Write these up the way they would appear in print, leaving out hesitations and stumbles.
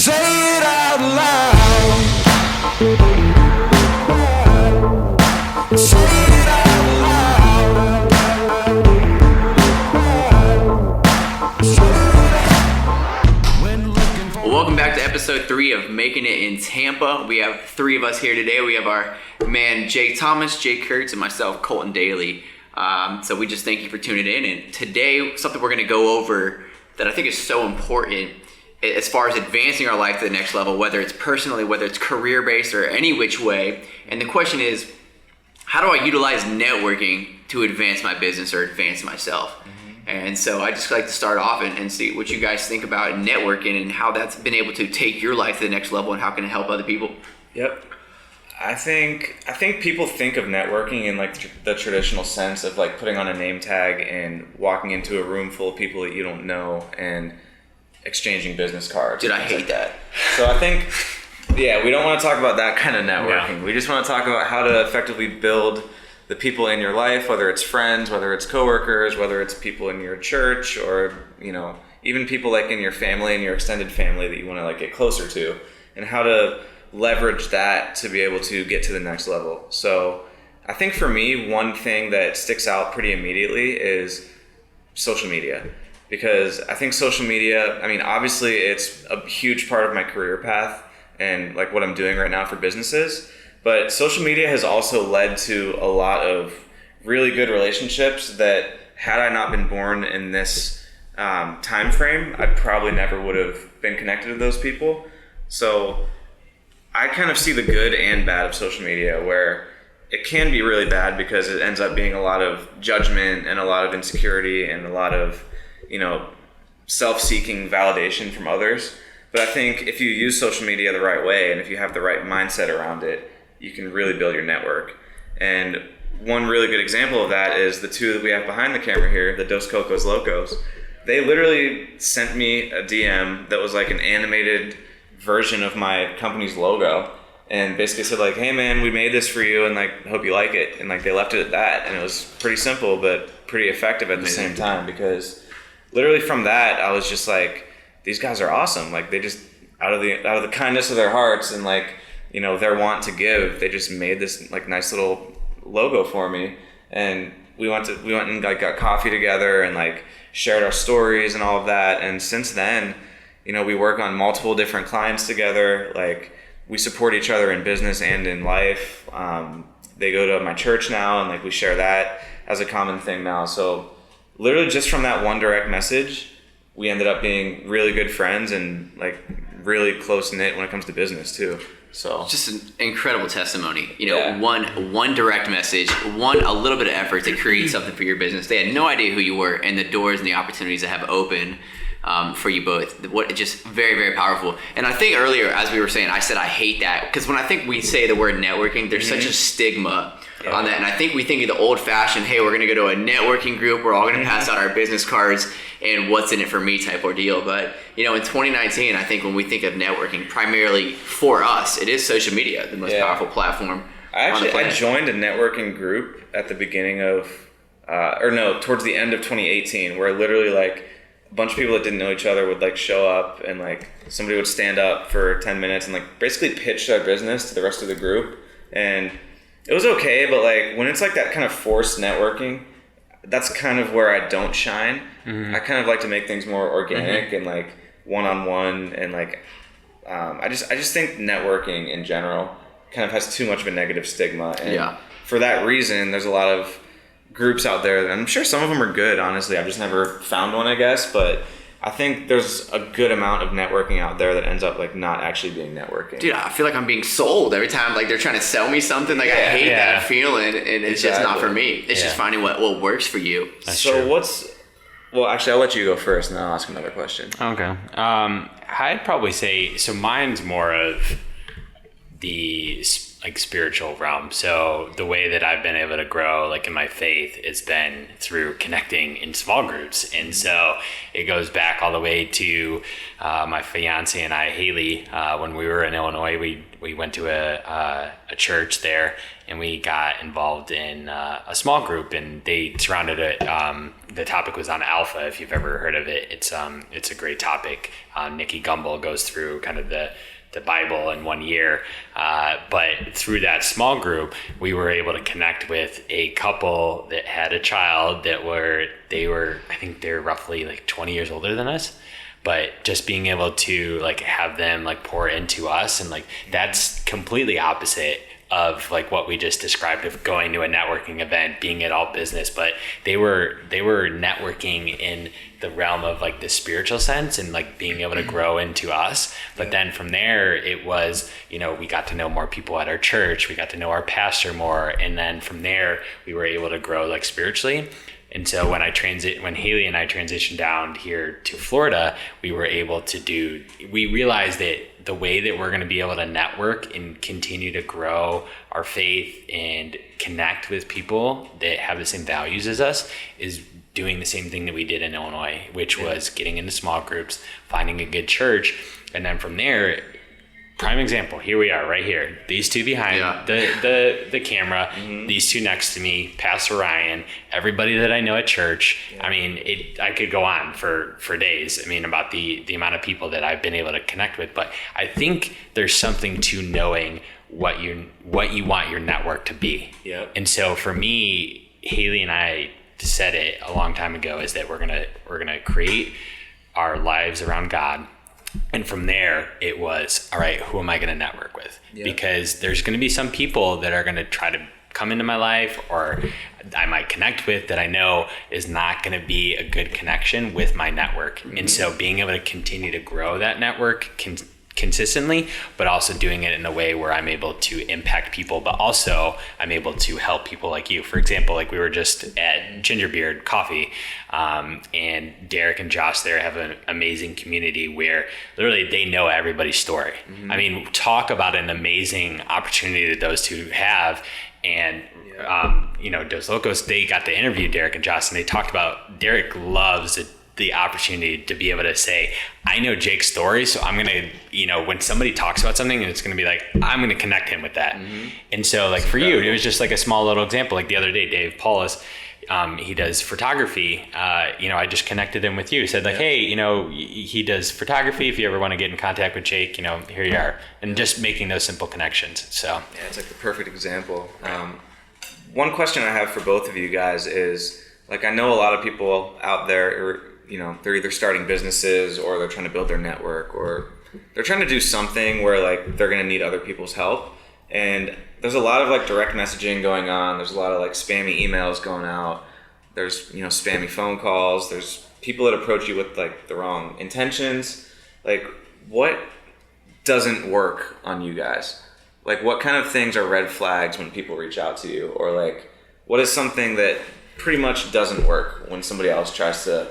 Say it out loud. Say it out loud. Well, welcome back to episode 3 of Making It in Tampa. We have 3 of us here today. We have our man Jake Thomas, Jake Kurtz, and myself, Colton Daly. So we just thank you for tuning in. And today, something we're going to go over that I think is so important as far as advancing our life to the next level, whether it's personally, whether it's career-based, or any which way. And the question is, how do I utilize networking to advance my business or advance myself? And so I just like to start off and see what you guys think about networking and how that's been able to take your life to the next level and how can it help other people. Yep. I think people think of networking in like the traditional sense of like putting on a name tag and walking into a room full of people that you don't know and exchanging business cards. Dude, I hate that. So I think, yeah, we don't want to talk about that kind of networking. Yeah. We just want to talk about how to effectively build the people in your life, whether it's friends, whether it's coworkers, whether it's people in your church, or, you know, even people like in your family and your extended family that you want to like get closer to, and how to leverage that to be able to get to the next level. So I think for me, one thing that sticks out pretty immediately is social media. Because I think social media, I mean, obviously it's a huge part of my career path and like what I'm doing right now for businesses, but social media has also led to a lot of really good relationships that had I not been born in this time frame, I probably never would have been connected to those people. So I kind of see the good and bad of social media, where it can be really bad because it ends up being a lot of judgment and a lot of insecurity and a lot of, you know, self-seeking validation from others. But I think if you use social media the right way and if you have the right mindset around it, you can really build your network. And one really good example of that is the 2 that we have behind the camera here, the Dos Cocos Locos. They literally sent me a DM that was like an animated version of my company's logo and basically said like, hey man, we made this for you and like hope you like it. And like they left it at that. And it was pretty simple but pretty effective at the same time, because literally from that, I was just like, these guys are awesome. Like they just, out of the kindness of their hearts and like, you know, their want to give, they just made this like nice little logo for me. And we went and like got coffee together and like shared our stories and all of that. And since then, you know, we work on multiple different clients together. Like we support each other in business and in life. They go to my church now and like we share that as a common thing now. So literally just from that one direct message, we ended up being really good friends and like really close knit when it comes to business too. So Just an incredible testimony. You know, one direct message, a little bit of effort to create something for your business. They had no idea who you were, and the doors and the opportunities that have opened for you both. What just very, very powerful. And I think earlier, as we were saying, I said I hate that because when I think we say the word networking, there's such a stigma on that. And I think we think of the old fashioned, hey, we're going to go to a networking group. We're all going to pass out our business cards and what's in it for me type ordeal. But, you know, in 2019, I think when we think of networking, primarily for us, it is social media, the most powerful platform. I joined a networking group at the beginning of, towards the end of 2018, where literally like a bunch of people that didn't know each other would like show up and like somebody would stand up for 10 minutes and like basically pitch their business to the rest of the group. And it was okay, but like when it's like that kind of forced networking, that's kind of where I don't shine. I kind of like to make things more organic and like one-on-one, and like I just think networking in general kind of has too much of a negative stigma. And for that reason, there's a lot of groups out there that I'm sure some of them are good, honestly. I've just never found one, I guess, but I think there's a good amount of networking out there that ends up like not actually being networking. Dude, I feel like I'm being sold every time like they're trying to sell me something. Like I hate that feeling, and it's just not for me. It's just finding what works for you. That's true. Well, actually, I'll let you go first and then I'll ask another question. Okay. I'd probably say, so mine's more of the like spiritual realm. So the way that I've been able to grow like in my faith has been through connecting in small groups. And so it goes back all the way to my fiance and I, Haley, when we were in Illinois, we went to a church there, and we got involved in a small group, and they surrounded it. The topic was on Alpha. If you've ever heard of it, it's a great topic. Nikki Gumbel goes through kind of the Bible in 1 year. But through that small group, we were able to connect with a couple that had a child I think they're roughly like 20 years older than us. But just being able to like have them like pour into us, and like that's completely opposite of like what we just described of going to a networking event, being it all business. But they were networking in the realm of like the spiritual sense and like being able to grow into us. But then from there it was, we got to know more people at our church, we got to know our pastor more, and then from there we were able to grow like spiritually. And so when Haley and I transitioned down here to Florida, we realized that the way that we're going to be able to network and continue to grow our faith and connect with people that have the same values as us is doing the same thing that we did in Illinois, which was getting into small groups, finding a good church. And then from there, prime example, here we are right here, these two behind the camera, these two next to me, Pastor Ryan, everybody that I know at church. I mean, I could go on for days, about the amount of people that I've been able to connect with. But I think there's something to knowing what you want your network to be. And so for me, Haley and I said it a long time ago, is that we're gonna create our lives around God. And from there, it was, all right, who am I going to network with? Because there's going to be some people that are going to try to come into my life, or I might connect with, that I know is not going to be a good connection with my network. And so being able to continue to grow that network consistently, but also doing it in a way where I'm able to impact people, but also I'm able to help people like you. For example, like we were just at Gingerbeard Coffee, and Derek and Josh there have an amazing community where literally they know everybody's story. Talk about an amazing opportunity that those two have. And Dos Locos, they got to interview Derek and Josh, and they talked about Derek loves the opportunity to be able to say, I know Jake's story, so I'm gonna, when somebody talks about something, it's gonna be like, I'm gonna connect him with that. And so like for you, it was just like a small little example. Like the other day, Dave Paulus, he does photography. I just connected him with you, said like, hey, he does photography. If you ever want to get in contact with Jake, here you are. And just making those simple connections. So yeah, it's like the perfect example. One question I have for both of you guys is, like, I know a lot of people out there, they're either starting businesses, or they're trying to build their network, or they're trying to do something where like they're going to need other people's help. And there's a lot of like direct messaging going on. There's a lot of like spammy emails going out. There's, spammy phone calls. There's people that approach you with like the wrong intentions. Like, what doesn't work on you guys? Like, what kind of things are red flags when people reach out to you? Or like, what is something that pretty much doesn't work when somebody else tries to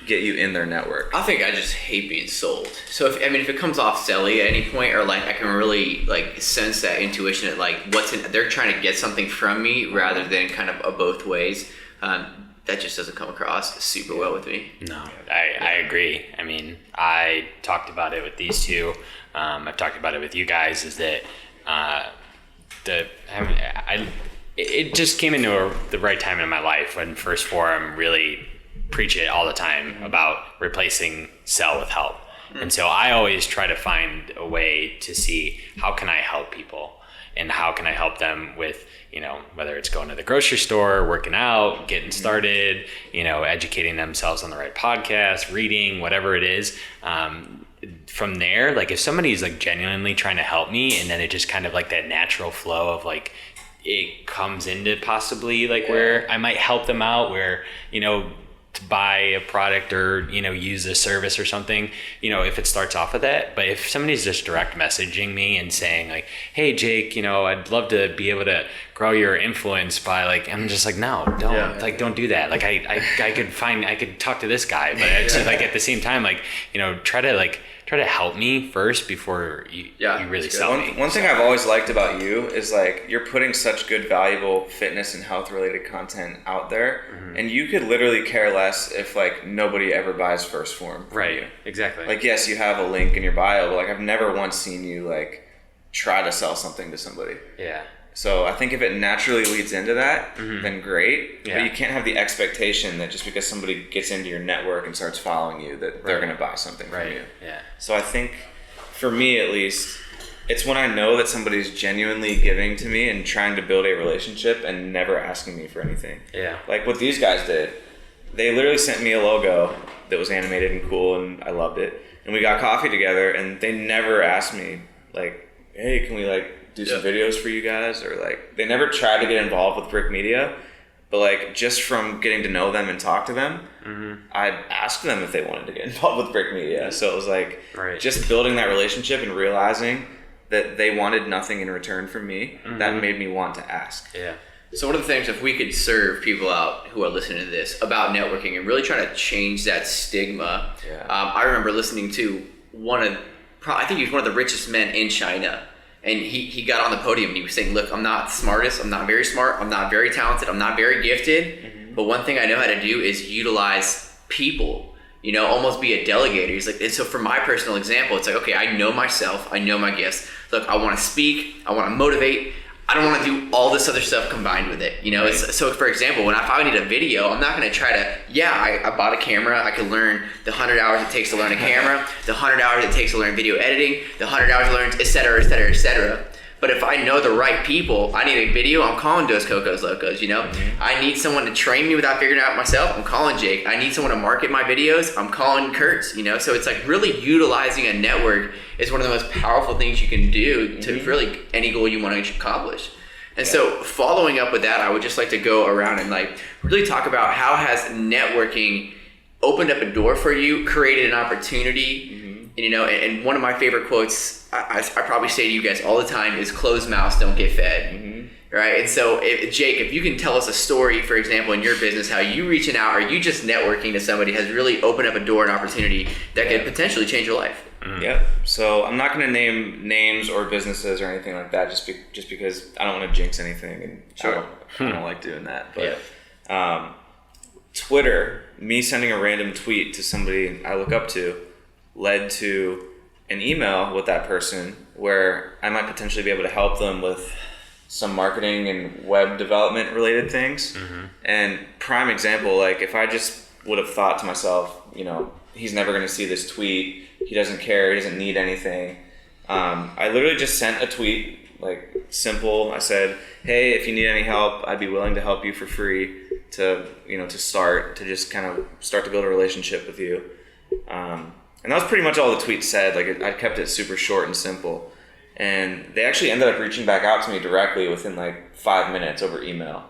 get you in their network? I think I just hate being sold. So if it comes off silly at any point, or like I can really like sense that intuition that like they're trying to get something from me rather than kind of a both ways, that just doesn't come across super well with me. No, I agree. I talked about it with these two. I've talked about it with you guys, is that it just came into the right time in my life when First Forum really preach it all the time about replacing sell with help. And so I always try to find a way to see, how can I help people, and how can I help them with, whether it's going to the grocery store, working out, getting started, educating themselves on the right podcast, reading, whatever it is. From there, like if somebody's like genuinely trying to help me, and then it just kind of like that natural flow of like, it comes into possibly like where I might help them out, where, to buy a product or, use a service or something, if it starts off with that. But if somebody's just direct messaging me and saying like, hey Jake, I'd love to be able to grow your influence by like, I'm just like, no, don't, don't do that. Like I could talk to this guy, but it's like at the same time, like, try try to help me first before you really that's sell good. me. One thing I've always liked about you is like you're putting such good, valuable fitness and health related content out there, and you could literally care less if like nobody ever buys First Form from Right. you. Exactly. Like, yes, you have a link in your bio, but like I've never once seen you like try to sell something to somebody. yeah. So I think if it naturally leads into that, then great. Yeah. But you can't have the expectation that just because somebody gets into your network and starts following you that they're Right. going to buy something from Right. you. Yeah. So I think for me at least, it's when I know that somebody's genuinely giving to me and trying to build a relationship and never asking me for anything. Yeah. Like what these guys did. They literally sent me a logo that was animated and cool and I loved it. And we got coffee together and they never asked me like, hey, can we like do some videos for you guys? Or like, they never tried to get involved with Brick Media, but like just from getting to know them and talk to them, I asked them if they wanted to get involved with Brick Media. So it was like just building that relationship and realizing that they wanted nothing in return from me. That made me want to ask. Yeah. So one of the things, if we could serve people out who are listening to this about networking and really trying to change that stigma. I remember listening to I think he was one of the richest men in China. And he got on the podium and he was saying, look, I'm not the smartest, I'm not very smart, I'm not very talented, I'm not very gifted, but one thing I know how to do is utilize people, almost be a delegator. He's like, and so for my personal example, it's like, okay, I know myself, I know my gifts. Look, I want to speak, I want to motivate, I don't want to do all this other stuff combined with it. So for example, if I need a video, I'm not going to try to, I bought a camera. I could learn the 100 hours it takes to learn a camera, the 100 hours it takes to learn video editing, the 100 hours to learn, et cetera, et cetera, et cetera. But if I know the right people, I need a video, I'm calling Dos Cocos Locos, I need someone to train me without figuring it out myself, I'm calling Jake. I need someone to market my videos, I'm calling Kurtz, So it's like really utilizing a network is one of the most powerful things you can do to really any goal you want to accomplish. And so following up with that, I would just like to go around and like really talk about how has networking opened up a door for you, created an opportunity, and one of my favorite quotes I probably say to you guys all the time is closed mouths don't get fed. Right? And so Jake, if you can tell us a story, for example, in your business, how you reaching out or you just networking to somebody has really opened up a door and opportunity that could potentially change your life. Yep. So I'm not going to name names or businesses or anything like that just because I don't want to jinx anything and I don't like doing that. But Twitter, me sending a random tweet to somebody I look up to led to an email with that person where I might potentially be able to help them with some marketing and web development related things. And prime example, like if I just would have thought to myself, he's never going to see this tweet. He doesn't care. He doesn't need anything. I literally just sent a tweet, like simple. I said, hey, if you need any help, I'd be willing to help you for free to just kind of start to build a relationship with you. And that was pretty much all the tweet said. Like I kept it super short and simple. And they actually ended up reaching back out to me directly within like 5 minutes over email.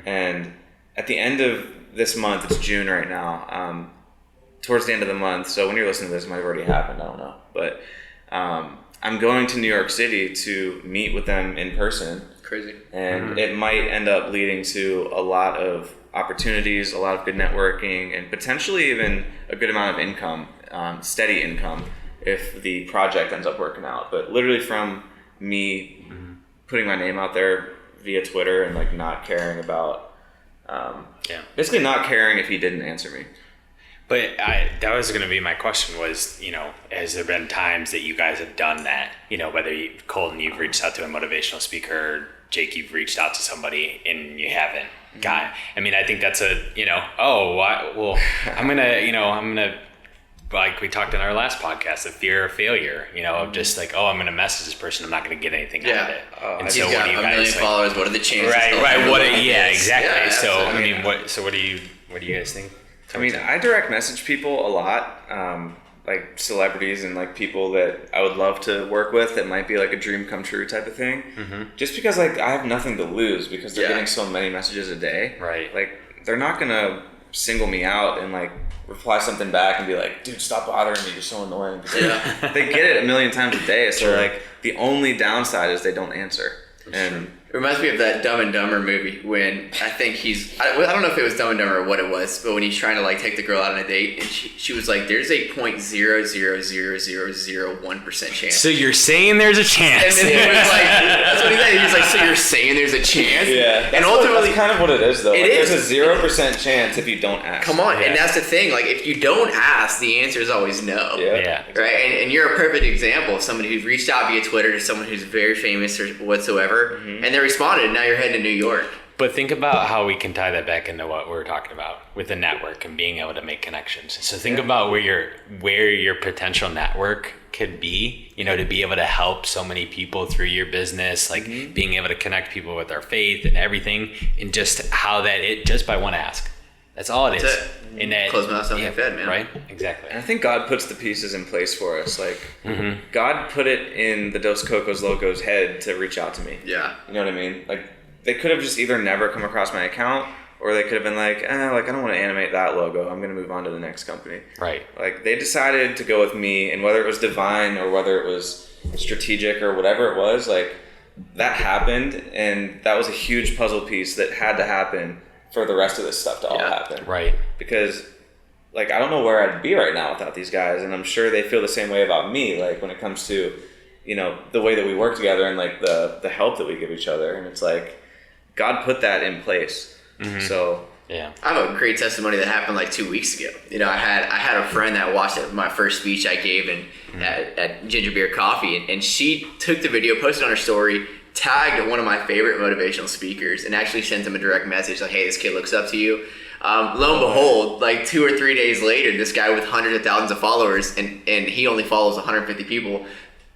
And at the end of this month, it's June right now, towards the end of the month, so when you're listening to this, it might have already happened, I don't know. But I'm going to New York City to meet with them in person. Crazy. And it might end up leading to a lot of opportunities, a lot of good networking, and potentially even a good amount of income, steady income, if the project ends up working out. But literally from me putting my name out there via Twitter and like not caring about, basically not caring if he didn't answer me. But that was going to be my question was, has there been times that you guys have done that? Whether Colton, you've reached out to a motivational speaker, Jake, you've reached out to somebody and you haven't got. I mean, I think that's I'm going to, like we talked in our last podcast, the fear of failure, of just like, I'm going to message this person, I'm not going to get anything out of it. And so what do you guys 1 million followers, what are the chances? Right. Exactly. Yeah, So what do you guys think? I mean, I direct message people a lot, like celebrities and like people that I would love to work with that might be like a dream come true type of thing. Just because like I have nothing to lose because they're getting so many messages a day. Right. Like they're not going to single me out and like reply something back and be like, dude, stop bothering me, you're so annoying. They get it a million times a day. So like the only downside is they don't answer. And It reminds me of that Dumb and Dumber movie when I think I don't know if it was Dumb and Dumber or what it was, but when he's trying to like take the girl out on a date and she was like, there's a 0.00001% chance. So you're saying there's a chance. And then he was like, that's what he said. He was like, so you're saying there's a chance? Yeah. And ultimately, that's kind of what it is, though. It Like, is. There's a 0% chance if you don't ask. Come on. Yeah. And that's the thing. Like, if you don't ask, the answer is always no. Yeah. Right? And you're a perfect example of somebody who's reached out via Twitter to someone who's very famous or whatsoever, and they responded, and now you're heading to New York. But think about how we can tie that back into what we're talking about with the network and being able to make connections. So think about where your potential network could be, to be able to help so many people through your business, like being able to connect people with our faith and everything, and just how just by one ask. That's all it is. That's it. And that, Close mouth, don't get fed, man. Right? Exactly. And I think God puts the pieces in place for us. Like, God put it in the Dos Cocos logo's head to reach out to me. Yeah. You know what I mean? Like, they could have just either never come across my account, or they could have been like, I don't want to animate that logo. I'm going to move on to the next company. Right. Like, they decided to go with me, and whether it was divine or whether it was strategic or whatever it was, like, that happened, and that was a huge puzzle piece that had to happen for the rest of this stuff to all happen. Right. Because, like, I don't know where I'd be right now without these guys, and I'm sure they feel the same way about me, like, when it comes to, the way that we work together and, like, the help that we give each other. And it's like, God put that in place. So yeah, I have a great testimony that happened like 2 weeks ago. I had a friend that watched my first speech I gave at Ginger Beer Coffee, and she took the video, posted on her story, tagged one of my favorite motivational speakers, and actually sent him a direct message like, hey, this kid looks up to you. Lo and behold, like 2 or 3 days later, this guy with hundreds of thousands of followers, and he only follows 150 people,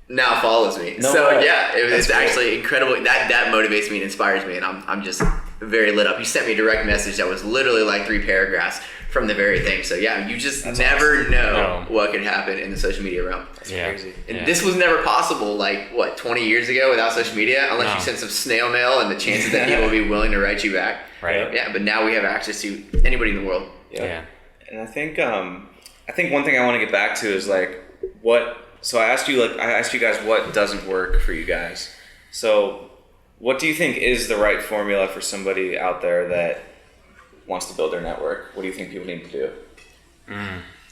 now follows me. No way. Yeah, it's That's actually incredible. That motivates me and inspires me, and I'm just very lit up. He sent me a direct message that was literally like 3 paragraphs from the very thing. So yeah, you just never know what could happen in the social media realm. That's crazy. And this was never possible, 20 years ago without social media, unless you sent some snail mail and the chances that people would be willing to write you back. Right. Yeah, but now we have access to anybody in the world. Yeah. And I think one thing I want to get back to is like what. So I asked you guys what doesn't work for you guys. So what do you think is the right formula for somebody out there that wants to build their network? What do you think people need to do?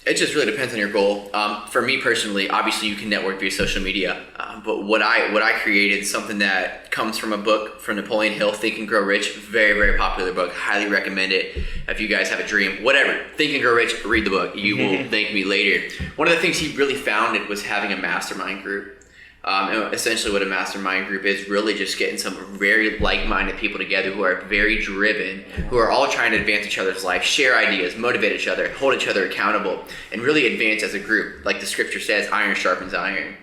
It just really depends on your goal. For me personally, obviously you can network via social media, but what I created is something that comes from a book from Napoleon Hill, Think and Grow Rich. Very, very popular book. Highly recommend it. If you guys have a dream, whatever, Think and Grow Rich, read the book. You will thank me later. One of the things he really founded was having a mastermind group. And essentially what a mastermind group is really just getting some very like-minded people together who are very driven, who are all trying to advance each other's life, share ideas, motivate each other, hold each other accountable, and really advance as a group. Like the scripture says, iron sharpens iron.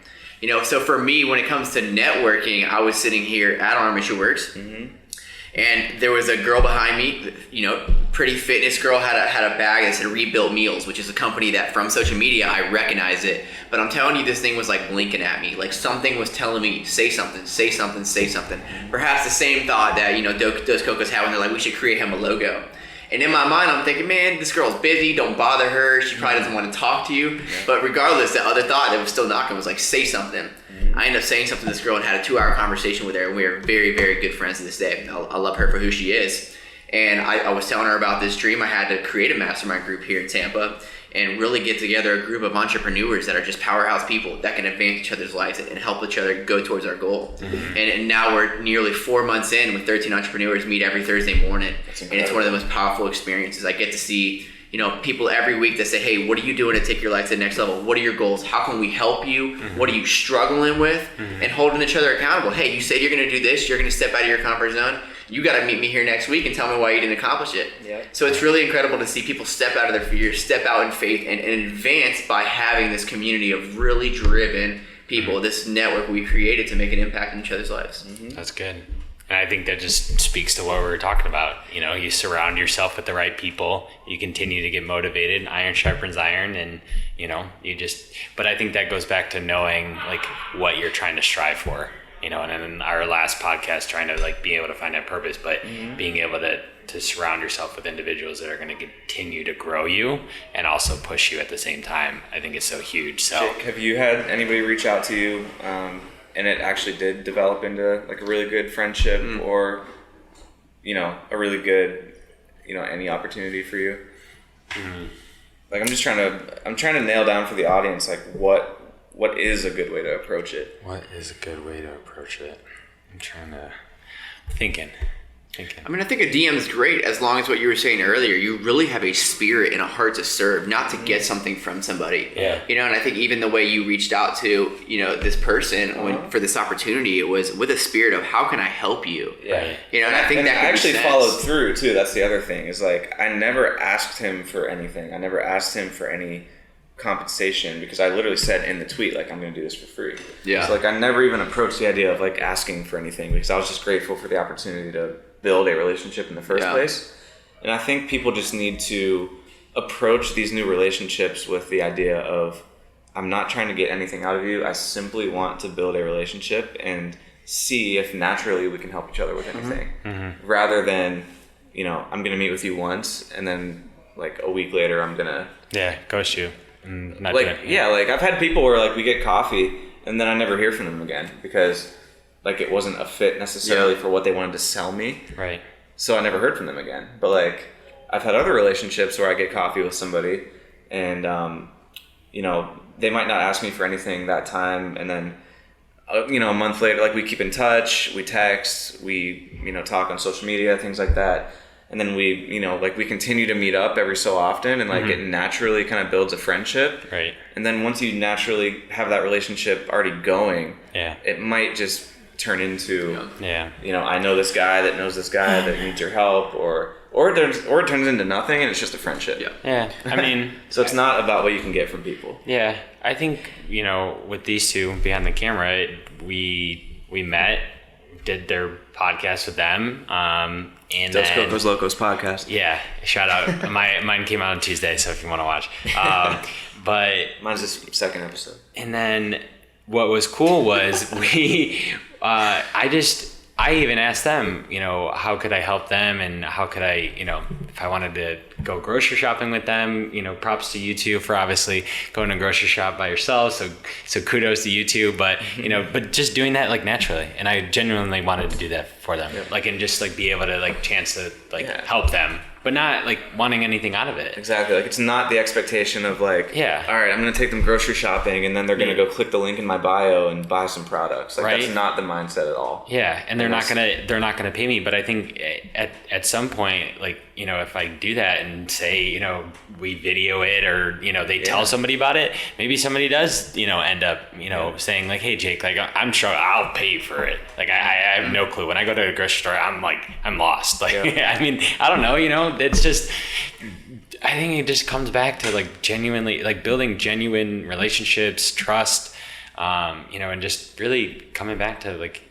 So for me, when it comes to networking, I was sitting here at Armature Works, and there was a girl behind me, pretty fitness girl, had a bag that said Rebuilt Meals, which is a company that from social media, I recognize it. But I'm telling you, this thing was like blinking at me. Like something was telling me, say something, say something, say something. Perhaps the same thought that, Dos Cocos had when they're like, we should create him a logo. And in my mind, I'm thinking, man, this girl's busy. Don't bother her. She probably doesn't want to talk to you. But regardless, the other thought that was still knocking was like, say something. I ended up saying something to this girl and had a 2-hour conversation with her. And we are very, very good friends to this day. I love her for who she is. And I was telling her about this dream. I had to create a mastermind group here in Tampa and really get together a group of entrepreneurs that are just powerhouse people that can advance each other's lives and help each other go towards our goal. And now we're nearly 4 months in with 13 entrepreneurs meet every Thursday morning. And it's one of the most powerful experiences. I get to see people every week that say, hey, what are you doing to take your life to the next level? What are your goals? How can we help you? What are you struggling with? And holding each other accountable. Hey, you said you're going to do this. You're going to step out of your comfort zone. You got to meet me here next week and tell me why you didn't accomplish it. So it's really incredible to see people step out of their fears, step out in faith, and advance by having this community of really driven people, this network we created to make an impact in each other's lives. That's good. And I think that just speaks to what we were talking about. You surround yourself with the right people, you continue to get motivated, iron sharpens iron, and but I think that goes back to knowing like what you're trying to strive for, and in our last podcast, trying to like be able to find that purpose, but being able to surround yourself with individuals that are going to continue to grow you and also push you at the same time. I think it's so huge. So Jake, have you had anybody reach out to you and it actually did develop into like a really good friendship or, you know, a really good, you know, any opportunity for you. Like I'm trying to nail down for the audience, like what is a good way to approach it? What is a good way to approach it? I'm trying to thinking. I mean, I think a DM is great as long as what you were saying earlier, you really have a spirit and a heart to serve, not to get something from somebody. Yeah. You know, and I think even the way you reached out to, you know, this person for this opportunity, it was with a spirit of how can I help you? Yeah. You know, and I think that I could actually make sense. followed through too. That's the other thing is like I never asked him for anything. I never asked him for any compensation because I literally said in the tweet like I'm going to do this for free. Yeah. So like I never even approached the idea of like asking for anything because I was just grateful for the opportunity to build a relationship in the first place. And I think people just need to approach these new relationships with the idea of I'm not trying to get anything out of you. I simply want to build a relationship and see if naturally we can help each other with anything rather than, you know, I'm going to meet with you once and then like a week later I'm going to ghost you. Not like, do it. yeah, like I've had people where like we get coffee and then I never hear from them again because like it wasn't a fit necessarily for what they wanted to sell me. Right. So I never heard from them again. But like I've had other relationships where I get coffee with somebody and, you know, they might not ask me for anything that time. And then, you know, a month later, like we keep in touch, we text, we, you know, talk on social media, things like that. And then we, you know, like we continue to meet up every so often and like it naturally kind of builds a friendship. Right. And then once you naturally have that relationship already going, it might just turn into, you know, I know this guy that knows this guy that needs your help or it turns into nothing and it's just a friendship. Yeah. I mean, so it's not about what you can get from people. Yeah. I think, you know, with these two behind the camera, we met, did their podcast with them. And Dos then, Cocos Locos podcast. Yeah. Shout out. Mine came out on Tuesday. So if you want to watch, but mine's this second episode. And then what was cool was I even asked them, you know, how could I help them and how could I, you know, if I wanted to go grocery shopping with them, you know, props to you two for obviously going to grocery shop by yourselves. So kudos to you two, but, you know, but just doing that like naturally. And I genuinely wanted to do that for them. Like, and just like be able to like chance to like help them, but not like wanting anything out of it. Exactly. Like it's not the expectation of like, all right, I'm going to take them grocery shopping and then they're going to go click the link in my bio and buy some products. Like that's not the mindset at all. Yeah. And they're not going to pay me. But I think at some point, like, you know, if I do that and say, you know, we video it or, you know, they tell somebody about it, maybe somebody does, you know, end up, you know, saying like, hey, Jake, like I'm sure I'll pay for it. Like I have no clue. When I go to a grocery store, I'm like, I'm lost. Like, I mean, I don't know, you know, it's just, I think it just comes back to like genuinely, like building genuine relationships, trust, you know, and just really coming back to like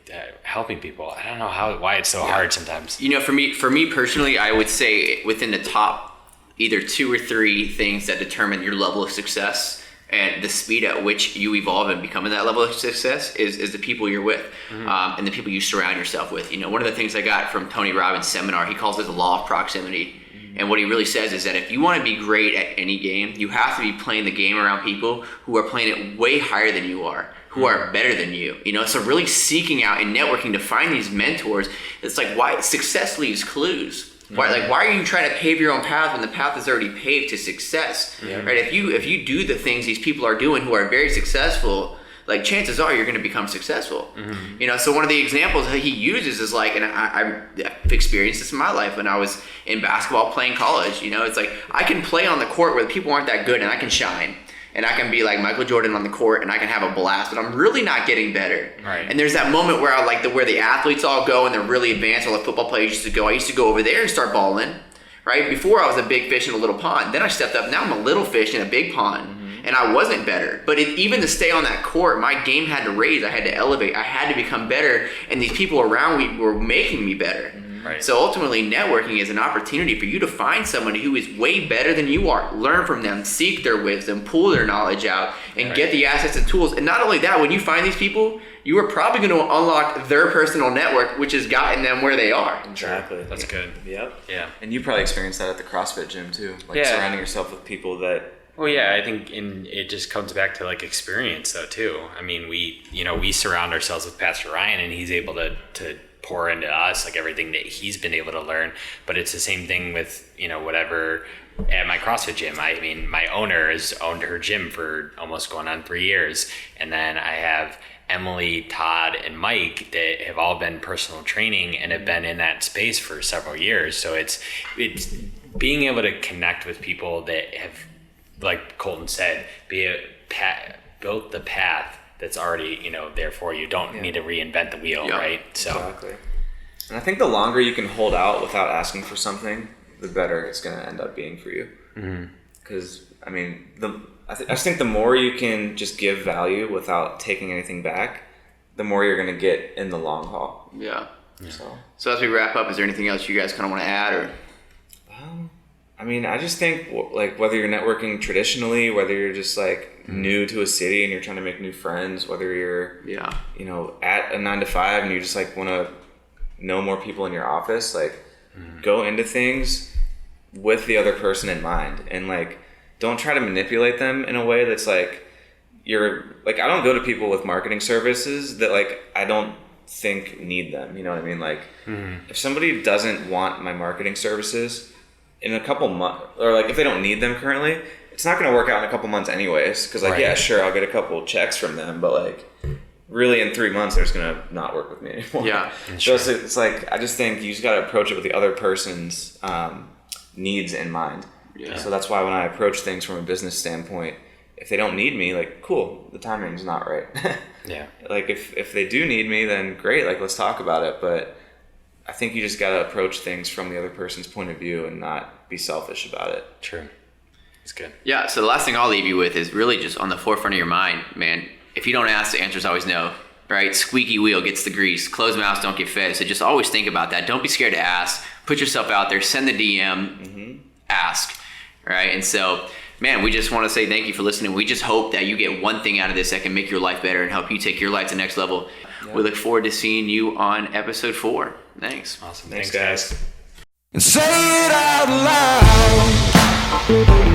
helping people. I don't know why it's so hard sometimes. You know, for me personally, I would say within the top either 2 or 3 things that determine your level of success and the speed at which you evolve and become at that level of success is the people you're with and the people you surround yourself with. You know, one of the things I got from Tony Robbins' seminar, he calls it the law of proximity. And what he really says is that if you want to be great at any game, you have to be playing the game around people who are playing it way higher than you are, who are better than you. You know, so really seeking out and networking to find these mentors. It's like why success leaves clues. Why are you trying to pave your own path when the path is already paved to success? Right? If you do the things these people are doing who are very successful, like chances are you're going to become successful. You know, so one of the examples that he uses is like, and I've experienced this in my life when I was in basketball playing college. You know, it's like I can play on the court where people aren't that good and I can shine. And I can be like Michael Jordan on the court and I can have a blast, but I'm really not getting better. Right. And there's that moment where where the athletes all go and they're really advanced, all the football players used to go. I used to go over there and start balling, right? Before I was a big fish in a little pond. Then I stepped up. Now I'm a little fish in a big pond. And I wasn't better. But even to stay on that court, my game had to raise. I had to elevate. I had to become better. And these people around me were making me better. Right. So ultimately, networking is an opportunity for you to find somebody who is way better than you are. Learn from them, seek their wisdom, pull their knowledge out, and get the assets and tools. And not only that, when you find these people, you are probably going to unlock their personal network, which has gotten them where they are. Exactly. That's good. Yep. Yeah. And you probably experienced that at the CrossFit gym too. Like surrounding yourself with people that Well, yeah, I think it just comes back to like experience though too. I mean, we surround ourselves with Pastor Ryan, and he's able to pour into us like everything that he's been able to learn. But it's the same thing with, whatever at my CrossFit gym. I mean, my owner has owned her gym for almost going on 3 years. And then I have Emily, Todd, and Mike that have all been personal training and have been in that space for several years. So it's being able to connect with people that have, like Colton said, built the path that's already, there for you. Don't need to reinvent the wheel, right? So exactly. And I think the longer you can hold out without asking for something, the better it's going to end up being for you. Because I mean, I just think the more you can just give value without taking anything back, the more you're going to get in the long haul. Yeah. So as we wrap up, is there anything else you guys kind of want to add, or? I mean, I just think like whether you're networking traditionally, whether you're just like new to a city and you're trying to make new friends, whether you're at a 9 to 5 and you just like want to know more people in your office, like go into things with the other person in mind, and like don't try to manipulate them in a way that's like you're like, I don't go to people with marketing services that like I don't think need them, you know what I mean? Like if somebody doesn't want my marketing services in a couple months, or like if they don't need them currently, it's not going to work out in a couple months anyways, because like yeah, sure, I'll get a couple checks from them, but like really in 3 months they're just going to not work with me anymore. Yeah. So it's like, I just think you just got to approach it with the other person's needs in mind. Yeah. So that's why when I approach things from a business standpoint, if they don't need me, like cool, the timing's not right. Yeah. Like if they do need me, then great, like let's talk about it. But I think you just got to approach things from the other person's point of view and not be selfish about it. True. It's good. Yeah, so the last thing I'll leave you with is really just on the forefront of your mind, man. If you don't ask, the answer's always no, right? Squeaky wheel gets the grease. Closed mouths don't get fed. So just always think about that. Don't be scared to ask. Put yourself out there. Send the DM. Ask, right? And so, man, we just want to say thank you for listening. We just hope that you get one thing out of this that can make your life better and help you take your life to the next level. Yeah. We look forward to seeing you on episode 4. Thanks. Awesome. Thanks guys. And say it out loud.